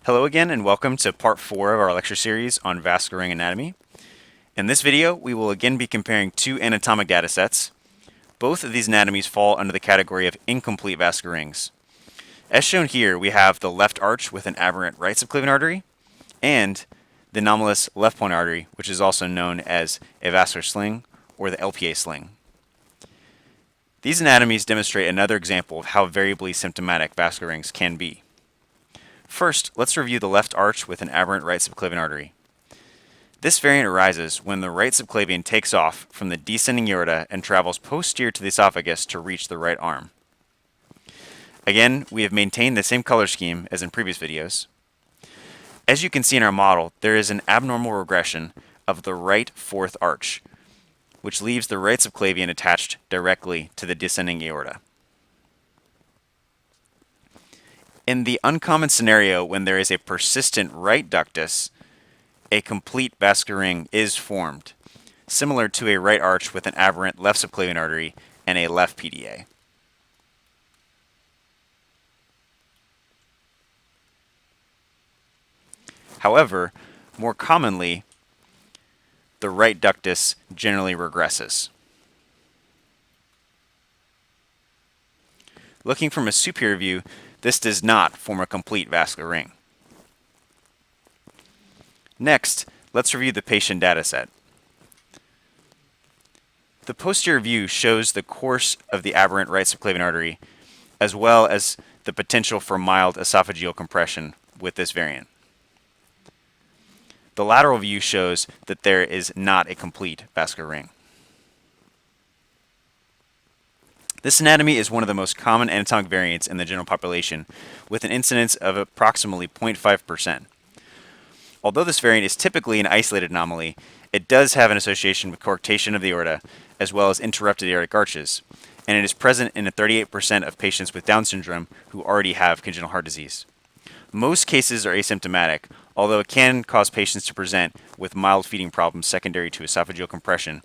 Hello again and welcome to part 4 of our lecture series on vascular ring anatomy. In this video, we will again be comparing two anatomic data sets. Both of these anatomies fall under the category of incomplete vascular rings. As shown here, we have the left arch with an aberrant right subclavian artery and the anomalous left pulmonary artery, which is also known as a vascular sling or the LPA sling. These anatomies demonstrate another example of how variably symptomatic vascular rings can be. First, let's review the left arch with an aberrant right subclavian artery. This variant arises when the right subclavian takes off from the descending aorta and travels posterior to the esophagus to reach the right arm. Again, we have maintained the same color scheme as in previous videos. As you can see in our model, there is an abnormal regression of the right fourth arch, which leaves the right subclavian attached directly to the descending aorta. In the uncommon scenario when there is a persistent right ductus, a complete vascular ring is formed, similar to a right arch with an aberrant left subclavian artery and a left PDA. However, more commonly, the right ductus generally regresses. Looking from a superior view, this does not form a complete vascular ring. Next, let's review the patient data set. The posterior view shows the course of the aberrant right subclavian artery, as well as the potential for mild esophageal compression with this variant. The lateral view shows that there is not a complete vascular ring. This anatomy is one of the most common anatomic variants in the general population, with an incidence of approximately 0.5%. Although this variant is typically an isolated anomaly, it does have an association with coarctation of the aorta, as well as interrupted aortic arches, and it is present in 38% of patients with Down syndrome who already have congenital heart disease. Most cases are asymptomatic, although it can cause patients to present with mild feeding problems secondary to esophageal compression,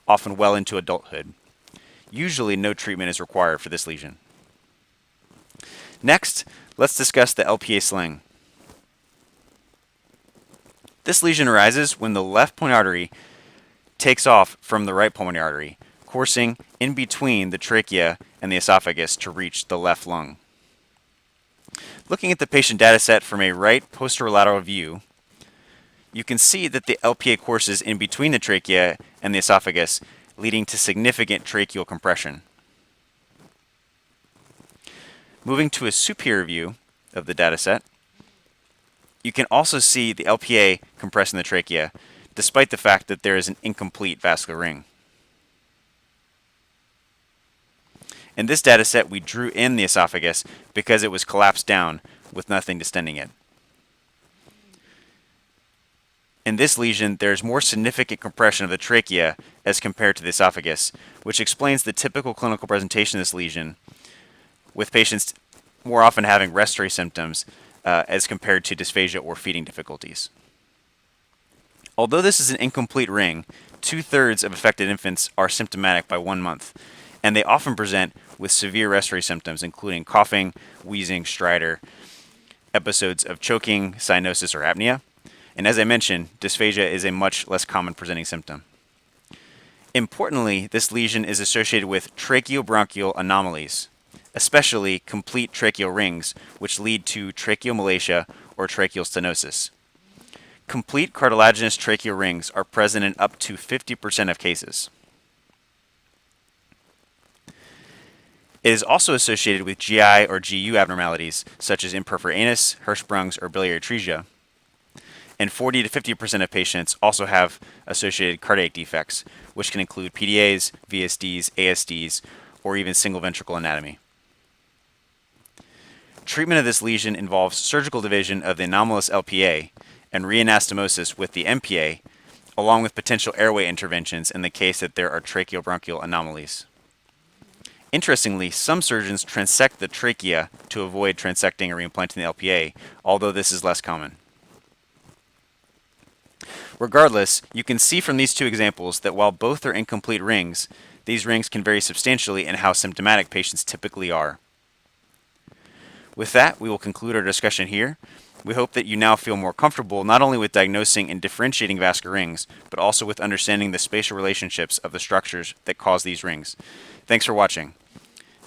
often well into adulthood. Usually, no treatment is required for this lesion. Next, let's discuss the LPA sling. This lesion arises when the left pulmonary artery takes off from the right pulmonary artery, coursing in between the trachea and the esophagus to reach the left lung. Looking at the patient data set from a right posterolateral view, you can see that the LPA courses in between the trachea and the esophagus, leading to significant tracheal compression. Moving to a superior view of the dataset, you can also see the LPA compressing the trachea, despite the fact that there is an incomplete vascular ring. In this dataset, we drew in the esophagus because it was collapsed down with nothing distending it. In this lesion, there is more significant compression of the trachea as compared to the esophagus, which explains the typical clinical presentation of this lesion, with patients more often having respiratory symptoms as compared to dysphagia or feeding difficulties. Although this is an incomplete ring, 2/3 of affected infants are symptomatic by 1 month, and they often present with severe respiratory symptoms, including coughing, wheezing, stridor, episodes of choking, cyanosis, or apnea. And as I mentioned, dysphagia is a much less common presenting symptom. Importantly, this lesion is associated with tracheobronchial anomalies, especially complete tracheal rings, which lead to tracheomalacia or tracheal stenosis. Complete cartilaginous tracheal rings are present in up to 50% of cases. It is also associated with GI or GU abnormalities, such as imperforate anus, Hirschsprung's, or biliary atresia. And 40 to 50% of patients also have associated cardiac defects, which can include PDAs, VSDs, ASDs, or even single ventricle anatomy. Treatment of this lesion involves surgical division of the anomalous LPA and reanastomosis with the MPA, along with potential airway interventions in the case that there are tracheobronchial anomalies. Interestingly, some surgeons transect the trachea to avoid transecting or reimplanting the LPA, although this is less common. Regardless, you can see from these two examples that while both are incomplete rings, these rings can vary substantially in how symptomatic patients typically are. With that, we will conclude our discussion here, We hope that you now feel more comfortable not only with diagnosing and differentiating vascular rings, but also with understanding the spatial relationships of the structures that cause these rings. Thanks for watching.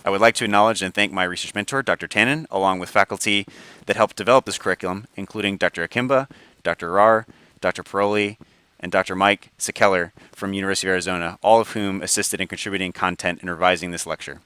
I would like to acknowledge and thank my research mentor, Dr. Tannen, along with faculty that helped develop this curriculum, including Dr. Akimba, Dr. Rar, Dr. Paroli, and Dr. Mike Sekeller from University of Arizona, all of whom assisted in contributing content and revising this lecture.